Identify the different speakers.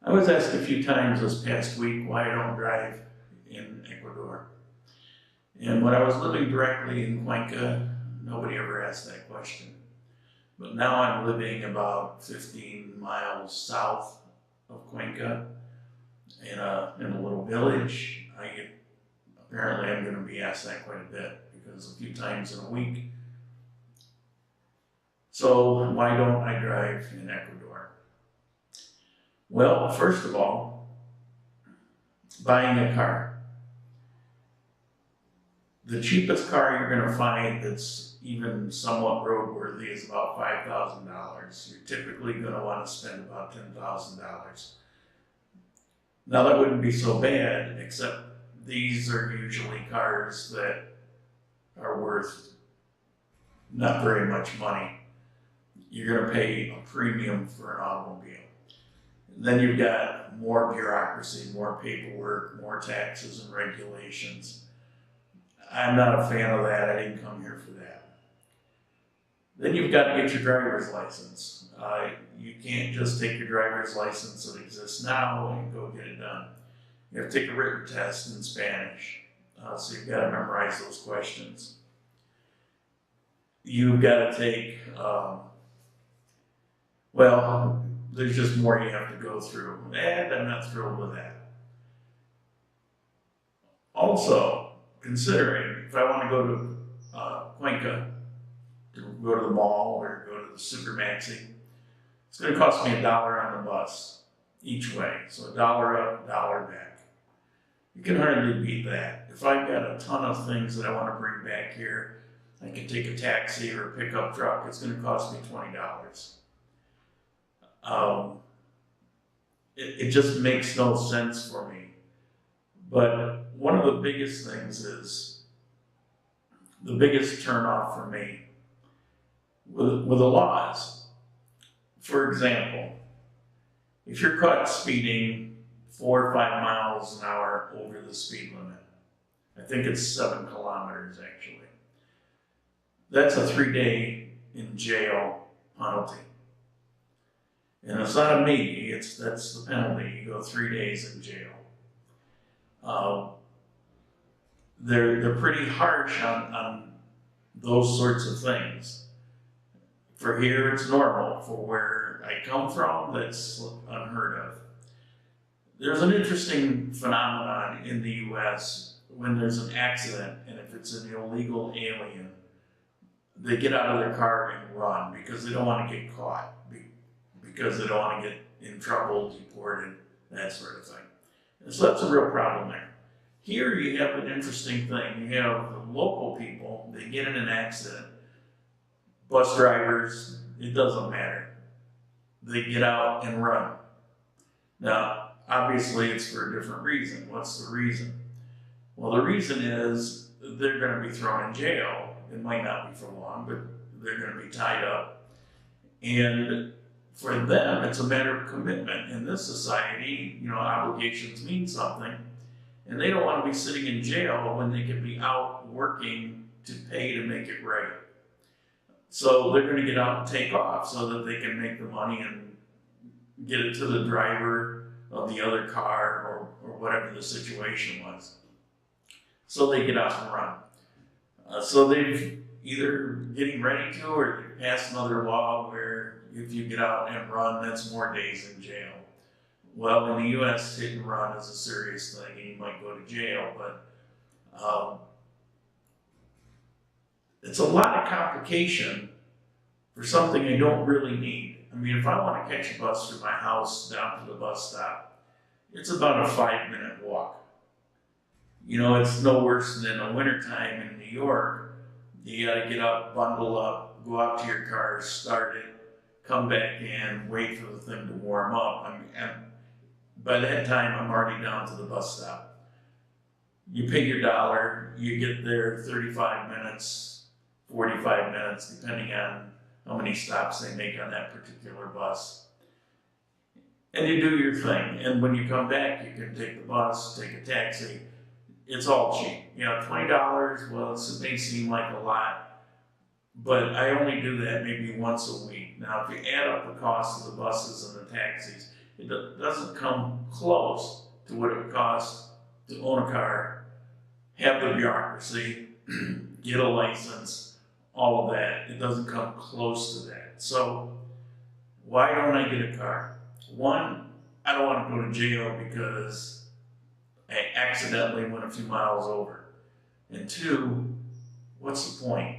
Speaker 1: I was asked a few times this past week why I don't drive in Ecuador. And when I was living directly in Cuenca, nobody ever asked that question. But now I'm living about 15 miles south of Cuenca in a little village. Apparently I'm going to be asked that quite a bit because a few times in a week. So why don't I drive in Ecuador? Well, first of all, buying a car. The cheapest car you're going to find that's even somewhat roadworthy is about $5,000. You're typically going to want to spend about $10,000. Now that wouldn't be so bad, except these are usually cars that are worth not very much money. You're going to pay a premium for an automobile. Then you've got more bureaucracy, more paperwork, more taxes and regulations. I'm not a fan of that. I didn't come here for that. Then you've got to get your driver's license. You can't just take your driver's license that exists now and go get it done. You have to take a written test in Spanish. So you've got to memorize those questions. You've got to take, well, there's just more you have to go through, and I'm not thrilled with that. Also, considering if I want to go to Cuenca, to go to the mall or go to the Supermaxi, it's going to cost me $1 on the bus each way. So $1 up, $1 back. You can hardly beat that. If I've got a ton of things that I want to bring back here, I can take a taxi or a pickup truck. It's going to cost me $20. It just makes no sense for me. But one of the biggest things is, the biggest turnoff for me with the laws. For example, if you're caught speeding 4 or 5 miles an hour over the speed limit, I think it's 7 kilometers actually, that's a 3-day in jail penalty. And it's not a maybe, that's the penalty. You go 3 days in jail. They're pretty harsh on those sorts of things. For here, it's normal. For where I come from, that's unheard of. There's an interesting phenomenon in the US when there's an accident, and if it's an illegal alien, they get out of their car and run because they don't want to get caught, because they don't want to get in trouble, deported, that sort of thing. And so that's a real problem there. Here you have an interesting thing. You have the local people, they get in an accident, bus drivers, it doesn't matter. They get out and run. Now, obviously it's for a different reason. What's the reason? Well, the reason is they're going to be thrown in jail. It might not be for long, but they're going to be tied up. And for them, it's a matter of commitment. In this society, obligations mean something. And they don't want to be sitting in jail when they can be out working to pay to make it right. So they're going to get out and take off so that they can make the money and get it to the driver of the other car or whatever the situation was. So they get out and run. So they've either getting ready to or they passed another law where if you get out and run, that's more days in jail. Well, in the US, hit and run is a serious thing and you might go to jail, but it's a lot of complication for something I don't really need. I mean, if I want to catch a bus from my house down to the bus stop, it's about a 5-minute walk. It's no worse than a wintertime in New York. You got to get up, bundle up, go out to your car, start it, come back in, wait for the thing to warm up. By that time, I'm already down to the bus stop. You pay your $1, you get there 35 minutes, 45 minutes, depending on how many stops they make on that particular bus. And you do your thing. And when you come back, you can take the bus, take a taxi. It's all cheap. $20, well, it may seem like a lot, but I only do that maybe once a week. Now, if you add up the cost of the buses and the taxis, It doesn't come close to what it would cost to own a car, have the bureaucracy, get a license, all of that. It doesn't come close to that. So why don't I get a car? One, I don't want to go to jail because I accidentally went a few miles over. And two, what's the point?